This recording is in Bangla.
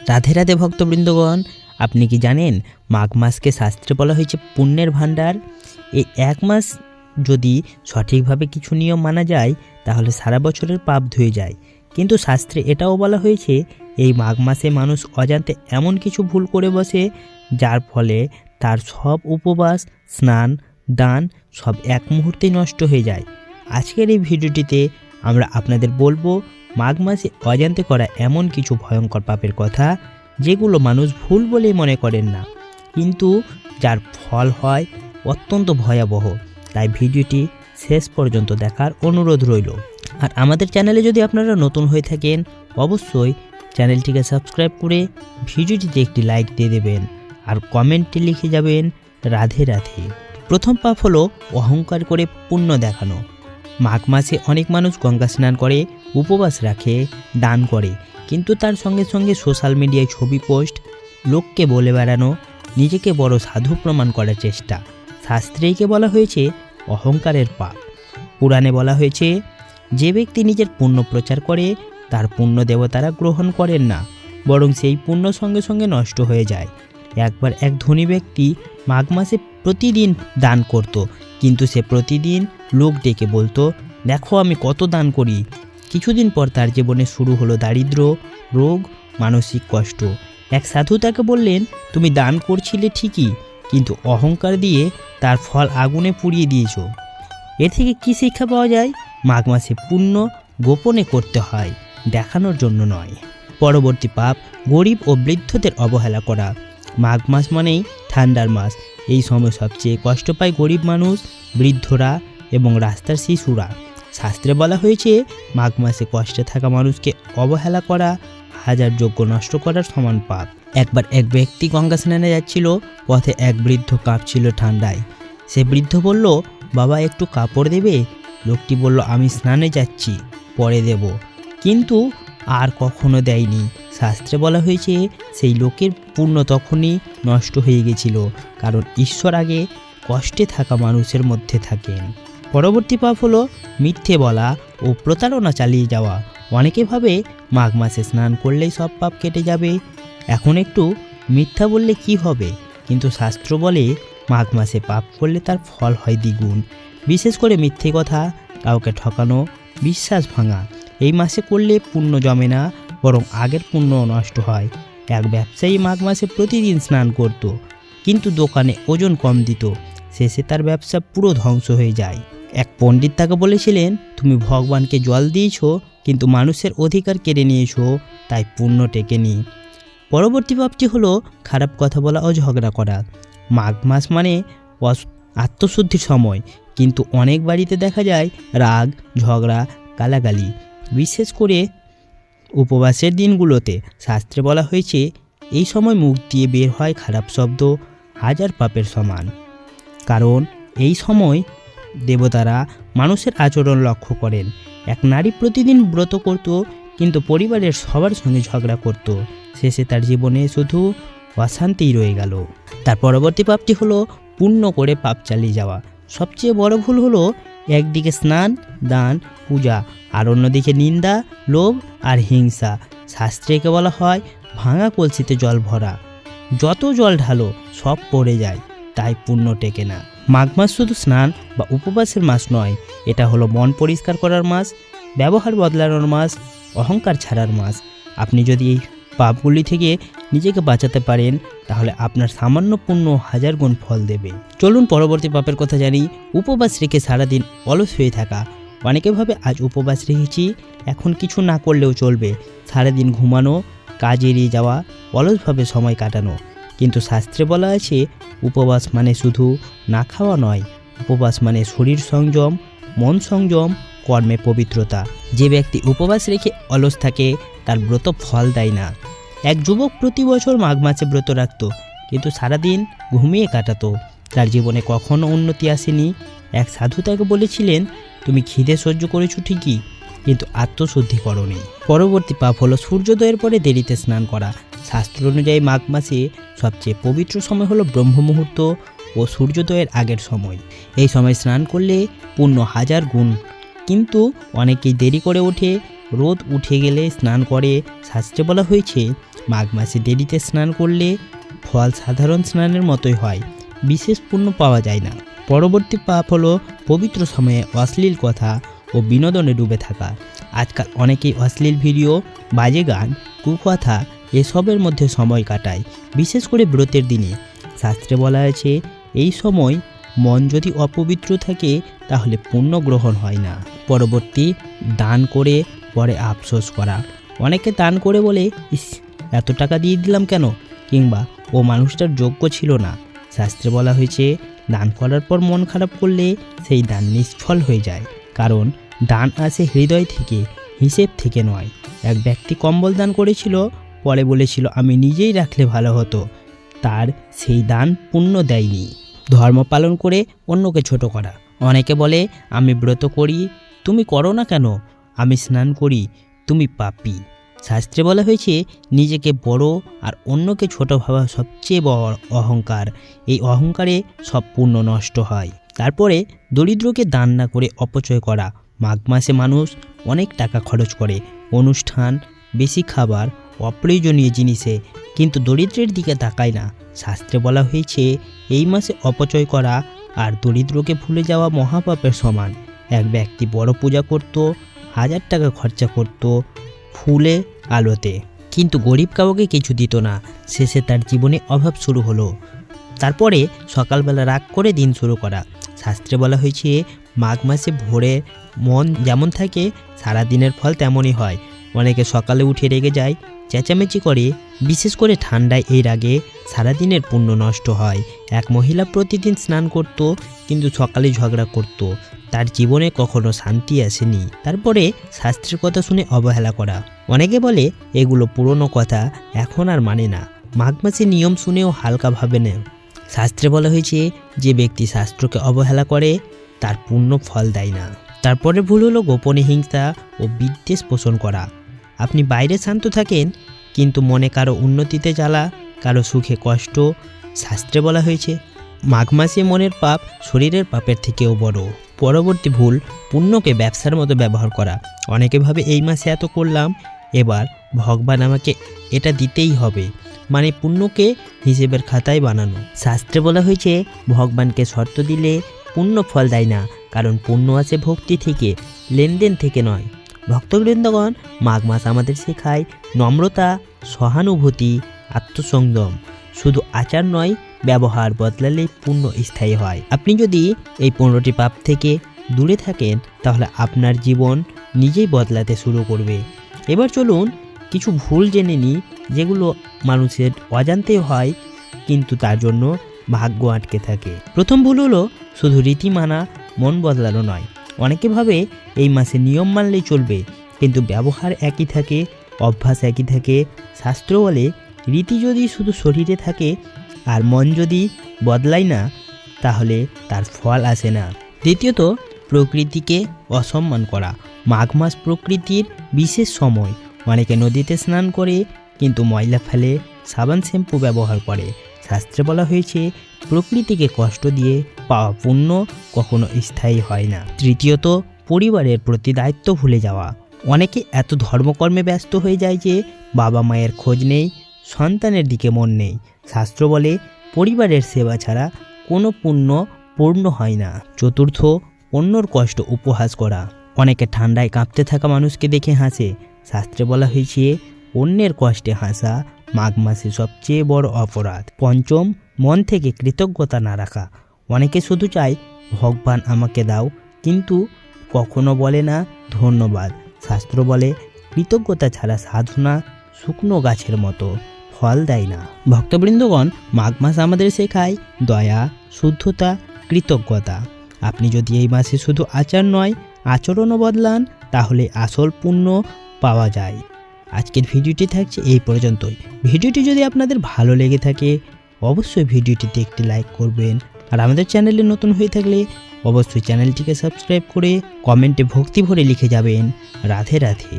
রাধে রাধে ভক্তবৃন্দগণ, আপনি কি জানেন মাঘ মাসকে শাস্ত্রে বলা হয়েছে পুণ্যের ভাণ্ডার। এই এক মাস যদি সঠিকভাবে কিছু নিয়ম মানা যায় তাহলে সারা বছরের পাপ ধুয়ে যায়। কিন্তু শাস্ত্রে এটাও বলা হয়েছে এই মাঘ মাসে মানুষ অজান্তে এমন কিছু ভুল করে বসে যার ফলে তার সব উপবাস, স্নান, দান সব এক মুহূর্তেই নষ্ট হয়ে যায়। আজকের এই ভিডিওটিতে আমরা আপনাদের বলবো মাঘ মাসে অজান্তে করা এমন কিছু ভয়ঙ্কর পাপের কথা যেগুলো মানুষ ভুল বলেই মনে করেন না, কিন্তু যার ফল হয় অত্যন্ত ভয়াবহ। তাই ভিডিওটি শেষ পর্যন্ত দেখার অনুরোধ রইল। আর আমাদের চ্যানেলে যদি আপনারা নতুন হয়ে থাকেন অবশ্যই চ্যানেলটিকে সাবস্ক্রাইব করে ভিডিওটিতে একটি লাইক দিয়ে দেবেন আর কমেন্টে লিখে যাবেন রাধে রাধে। প্রথম পাপ হলো অহংকার করে পুণ্য দেখানো। মাঘ মাসে অনেক মানুষ গঙ্গা স্নান করে, উপবাস রাখে, দান করে, কিন্তু তার সঙ্গে সঙ্গে সোশ্যাল মিডিয়ায় ছবি পোস্ট, লোককে বলে বেড়ানো, নিজেকে বড় সাধু প্রমাণ করার চেষ্টা। শাস্ত্রেইকে বলা হয়েছে অহংকারের পাপ। পুরাণে বলা হয়েছে যে ব্যক্তি নিজের পুণ্য প্রচার করে তার পুণ্য দেবতারা গ্রহণ করেন না, বরং সেই পুণ্য সঙ্গে সঙ্গে নষ্ট হয়ে যায়। একবার এক ধনী ব্যক্তি মাঘ মাসে প্রতিদিন দান করত, কিন্তু সে প্রতিদিন লোক ডেকে বলতো, দেখো আমি কত দান করি। কিছুদিন পর তার জীবনে শুরু হলো দারিদ্র্য, রোগ, মানসিক কষ্ট। এক সাধু তাকে বললেন, তুমি দান করছিলে ঠিকই, কিন্তু অহংকার দিয়ে তার ফল আগুনে পুড়িয়ে দিয়েছ। এ থেকে কী শিক্ষা পাওয়া যায়? মাঘ মাসে পুণ্য গোপনে করতে হয়, দেখানোর জন্য নয়। পরবর্তী পাপ গরিব ও বৃদ্ধদের অবহেলা করা। মাঘ মাস মানেই ঠান্ডার মাস। এই সময় সবচেয়ে কষ্ট পায় গরিব মানুষ, বৃদ্ধরা এবং রাস্তার শিশুরা। শাস্ত্রে বলা হয়েছে মাঘ মাসে কষ্টে থাকা মানুষকে অবহেলা করা হাজার যজ্ঞ নষ্ট করার সমান পাপ। একবার এক ব্যক্তি গঙ্গা স্নানে যাচ্ছিল, পথে এক বৃদ্ধ কাঁপছিল ঠান্ডায়। সে বৃদ্ধ বলল, বাবা একটু কাপড় দেবে? লোকটি বলল, আমি স্নানে যাচ্ছি, পরে দেব, কিন্তু আর কখনো দেয়নি। শাস্ত্রে বলা হয়েছে সেই লোকের পুণ্য তখনই নষ্ট হয়ে গেছিল, কারণ ঈশ্বর আগে কষ্টে থাকা মানুষের মধ্যে থাকেন। পরবর্তী পাপ হলো মিথ্যে বলা ও প্রতারণা চালিয়ে যাওয়া। অনেকে ভাবে মাঘ মাসে স্নান করলেই সব পাপ কেটে যাবে, এখন একটু মিথ্যা বললে কি হবে, কিন্তু শাস্ত্র বলে মাঘ মাসে পাপ করলে তার ফল হয় দ্বিগুণ। বিশেষ করে মিথ্যে কথা, কাউকে ঠকানো, বিশ্বাস ভাঙা। এই মাসে করলে পুণ্য জমে না, বরং আগের পুণ্য নষ্ট হয়। এক ব্যবসায়ী মাঘ মাসে প্রতিদিন স্নান করত, কিন্তু দোকানে ওজন কম দিত। শেষে তার ব্যবসা পুরো ধ্বংস হয়ে যায়। এক পণ্ডিত তাকে বলেছিলেন, তুমি ভগবানকে জল দিয়েছ, কিন্তু মানুষের অধিকার কেড়ে নিয়েছো, তাই পুণ্য টেকেনি। পরবর্তী পাপটি হলো খারাপ কথা বলা ও ঝগড়া করা। মাঘ মাস মানে আত্মশুদ্ধির সময়, কিন্তু অনেক বাড়িতে দেখা যায় রাগ, ঝগড়া, গালাগালি, বিশেষ করে উপবাসের দিনগুলোতে। শাস্ত্রে বলা হয়েছে এই সময় মুখ দিয়ে বের হয় খারাপ শব্দ হাজার পাপের সমান, কারণ এই সময় দেবতারা মানুষের আচরণ লক্ষ্য করেন। এক নারী প্রতিদিন ব্রত করত, কিন্তু পরিবারের সবার সঙ্গে ঝগড়া করত। শেষে তার জীবনে শুধু অশান্তিই রয়ে গেল। তার পরবর্তী পাপটি হলো পুণ্য করে পাপ চালিয়ে যাওয়া। সবচেয়ে বড় ভুল হলো একদিকে স্নান, দান, পূজা, আর অন্যদিকে নিন্দা, লোভ আর হিংসা। শাস্ত্রকে বলা হয় ভাঙা কলসিতে জল ভরা, যত জল ঢালো সব পড়ে যায়, তাই পুণ্য টেকে না। মাঘ মাস শুধু স্নান বা উপবাসের মাস নয়, এটা হলো মন পরিষ্কার করার মাস, ব্যবহার বদলানোর মাস, অহংকার ছাড়ার মাস। আপনি যদি এই পাপগুলি থেকে নিজেকে বাঁচাতে পারেন তাহলে আপনার সামান্য পুণ্য হাজার গুণ ফল দেবে। চলুন পরবর্তী পাপের কথা জানি। উপবাস রেখে সারাদিন অলস হয়ে থাকা। অনেকে ভাবে আজ উপবাস রেখেছি, এখন কিছু না করলেও চলবে। সারাদিন ঘুমানো, কাজ এড়িয়ে যাওয়া, অলসভাবে সময় কাটানো। কিন্তু শাস্ত্রে বলা আছে উপবাস মানে শুধু না খাওয়া নয়, উপবাস মানে শরীর সংযম, মন সংযম, কর্মে পবিত্রতা। যে ব্যক্তি উপবাস রেখে অলস থাকে তার ব্রত ফল দেয় না। এক যুবক প্রতি বছর মাঘ মাসে ব্রত রাখত, কিন্তু সারাদিন ঘুমিয়ে কাটাতো। তার জীবনে কখনো উন্নতি আসেনি। এক সাধু তাকে বলেছিলেন, তুমি খিদে সহ্য করেছো ঠিকই, কিন্তু আত্মশুদ্ধি করোনি। পরবর্তী পাপ হলো সূর্যোদয়ের পরে দেরিতে স্নান করা। শাস্ত্র অনুযায়ী মাঘ মাসে সবচেয়ে পবিত্র সময় হলো ব্রহ্ম মুহূর্ত ও সূর্যোদয়ের আগের সময়। এই সময় স্নান করলে পুণ্য হাজার গুণ, কিন্তু অনেকেই দেরি করে ওঠে, রোদ উঠে গেলে স্নান করে। শাস্ত্রে বলা হয়েছে মাঘ মাসে দেরিতে স্নান করলে ফল সাধারণ স্নানের মতোই হয়, বিশেষ পুণ্য পাওয়া যায় না। পরবর্তী পাপ হলো পবিত্র সময়ে অশ্লীল কথা ও বিনোদনে ডুবে থাকা। আজকাল অনেকেই অশ্লীল ভিডিও, বাজে গান, কুকথা এসবের মধ্যে সময় কাটায়, বিশেষ করে ব্রতের দিনে। শাস্ত্রে বলা আছে এই সময় মন যদি অপবিত্র থাকে তাহলে পুণ্য গ্রহণ হয় না। পরবর্তী দান করে পরে আফসোস করা। অনেকে দান করে বলে ইস এত টাকা দিয়ে দিলাম কেন, কিংবা ও মানুষটার যোগ্য ছিল না। শাস্ত্রে বলা হয়েছে দান করার পর মন খারাপ করলে সেই দান নিষ্ফল হয়ে যায়, কারণ দান আসে হৃদয় থেকে, হিসেব থেকে নয়। এক ব্যক্তি কম্বল দান করেছিল, পরে বলেছিল আমি নিজেই রাখলে ভালো হতো, তার সেই দান পুণ্য দেয়নি। ধর্ম পালন করে অন্যকে ছোট করা। অনেকে বলে আমি ব্রত করি, তুমি করো না কেন, আমি স্নান করি, তুমি পাপী। শাস্ত্রে বলা হয়েছে নিজেকে বড় আর অন্যকে ছোট ভাবা সবচেয়ে বড় অহংকার। এই অহংকারে সব পুণ্য নষ্ট হয়। তারপরে দরিদ্রকে দান না করে অপচয় করা। মাঘ মাসে মানুষ অনেক টাকা খরচ করে অনুষ্ঠান, বেশি খাবার, অপ্রয়োজনীয় জিনিসে, কিন্তু দরিদ্রের দিকে তাকায় না। শাস্ত্রে বলা হয়েছে এই মাসে অপচয় করা আর দরিদ্রকে ভুলে যাওয়া মহাপাপের সমান। এক ব্যক্তি বড় পূজা করত, 1000 টাকা খরচা করত ফুলে আলোতে, কিন্তু গরিব কাউকে কিছু দিত না। শেষে তার জীবনে অভাব শুরু হলো। তারপরে সকালবেলা রাগ করে দিন শুরু করা। শাস্ত্রে বলা হয়েছে মাঘ মাসে ভোরে মন যেমন থাকে সারাদিনের ফল তেমনই হয়। অনেকে সকালে উঠে রেগে যায়, চেঁচামেচি করে, বিশেষ করে ঠান্ডায় এই রাগে সারাদিনের পুণ্য নষ্ট হয়। এক মহিলা প্রতিদিন স্নান করত, কিন্তু সকালে ঝগড়া করত, তার জীবনে কখনো শান্তি আসেনি। তারপরে শাস্ত্রের কথা শুনে অবহেলা করা। অনেকে বলে এগুলো পুরনো কথা, এখন আর মানে না। মাঘ মাসে নিয়ম শুনেও হালকা ভাবে নেয়। শাস্ত্রে বলা হয়েছে যে ব্যক্তি শাস্ত্রকে অবহেলা করে তার পুণ্য ফল দেয় না। তারপরে ভুল হলো গোপনে হিংসা ও বিদ্বেষ পোষণ করা। আপনি বাইরে শান্ত থাকেন, কিন্তু মনে কারো উন্নতিতে জ্বালা, কারো সুখে কষ্ট। শাস্ত্রে বলা হয়েছে মাঘ মাসে মনের পাপ শরীরের পাপের থেকেও বড়। পরবর্তী ভুল পুণ্যকে ব্যবসার মতো ব্যবহার করা। অনেকে ভাবে এই মাসে এত করলাম, এবার ভগবান আমাকে এটা দিতেই হবে, মানে পুণ্যকে হিসেবের খাতায় বানানো। শাস্ত্রে বলা হয়েছে ভগবানকে শর্ত দিলে পুণ্য ফল দেয় না, কারণ পুণ্য আসে ভক্তি থেকে, লেনদেন থেকে নয়। ভক্তবৃন্দগণ, মাঘ মাস আমাদের শেখায় নম্রতা, সহানুভূতি, আত্মসংযম। শুধু আচার নয়, ব্যবহার বদলালে পুণ্য স্থায়ী হয়। আপনি যদি এই 15টি পাপ থেকে দূরে থাকেন তাহলে আপনার জীবন নিজেই বদলাতে শুরু করবে। এবার চলুন কিছু ভুল জেনে নিই যেগুলো মানুষের অজান্তেই হয়, কিন্তু তার জন্য ভাগ্য আটকে থাকে। প্রথম ভুল হলো শুধু রীতি মানা, মন বদলানো নয়। অনেকে ভাবে এই মাসে নিয়ম মানলেই চলবে, কিন্তু ব্যবহার একই থাকে, অভ্যাস একই থাকে। শাস্ত্র বলে রীতি যদি শুধু শরীরে থাকে আর মন যদি বদলায় না, তাহলে তার ফল আসে না। দ্বিতীয়ত, প্রকৃতিকে অসম্মান করা। মাঘ মাস প্রকৃতির বিশেষ সময়। অনেকে নদীতে স্নান করে কিন্তু ময়লা ফেলে, সাবান শ্যাম্পু ব্যবহার করে। শাস্ত্রে বলা হয়েছে প্রকৃতিকে কষ্ট দিয়ে পাওয়া পুণ্য কখনো স্থায়ী হয় না। তৃতীয়ত, পরিবারের প্রতি দায়িত্ব ভুলে যাওয়া। অনেকে এত ধর্মকর্মে ব্যস্ত হয়ে যায় যে বাবা মায়ের খোঁজ নেই, সন্তানের দিকে মন নেই। শাস্ত্র বলে পরিবারের সেবা ছাড়া কোনো পুণ্য পূর্ণ হয় না। চতুর্থ, অন্যর কষ্ট উপহাস করা। অনেকে ঠান্ডায় কাঁপতে থাকা মানুষকে দেখে হাসে। শাস্ত্রে বলা হয়েছে অন্যের কষ্টে হাসা মাঘ মাসে সবচেয়ে বড় অপরাধ। পঞ্চম, মন থেকে কৃতজ্ঞতা না রাখা। অনেকে শুধু চায় ভগবান আমাকে দাও, কিন্তু কখনো বলে না ধন্যবাদ। শাস্ত্র বলে কৃতজ্ঞতা ছাড়া সাধনা শুকনো গাছের মতো, ফল দেয় না। ভক্তবৃন্দগণ, মাঘ মাস আমাদের শেখায় দয়া, শুদ্ধতা, কৃতজ্ঞতা। আপনি যদি এই মাসে শুধু আচার নয় আচরণও বদলান, তাহলে আসল পুণ্য পাওয়া যায়। আজকের ভিডিওটি থাকছে এই পর্যন্তই। ভিডিওটি যদি আপনাদের ভালো লেগে থাকে অবশ্যই ভিডিওটিতে একটি লাইক করবেন, আর আমাদের চ্যানেলে নতুন হয়ে থাকলে অবশ্যই চ্যানেলটিকে সাবস্ক্রাইব করে কমেন্টে ভক্তি ভরে লিখে যাবেন রাধে রাধে।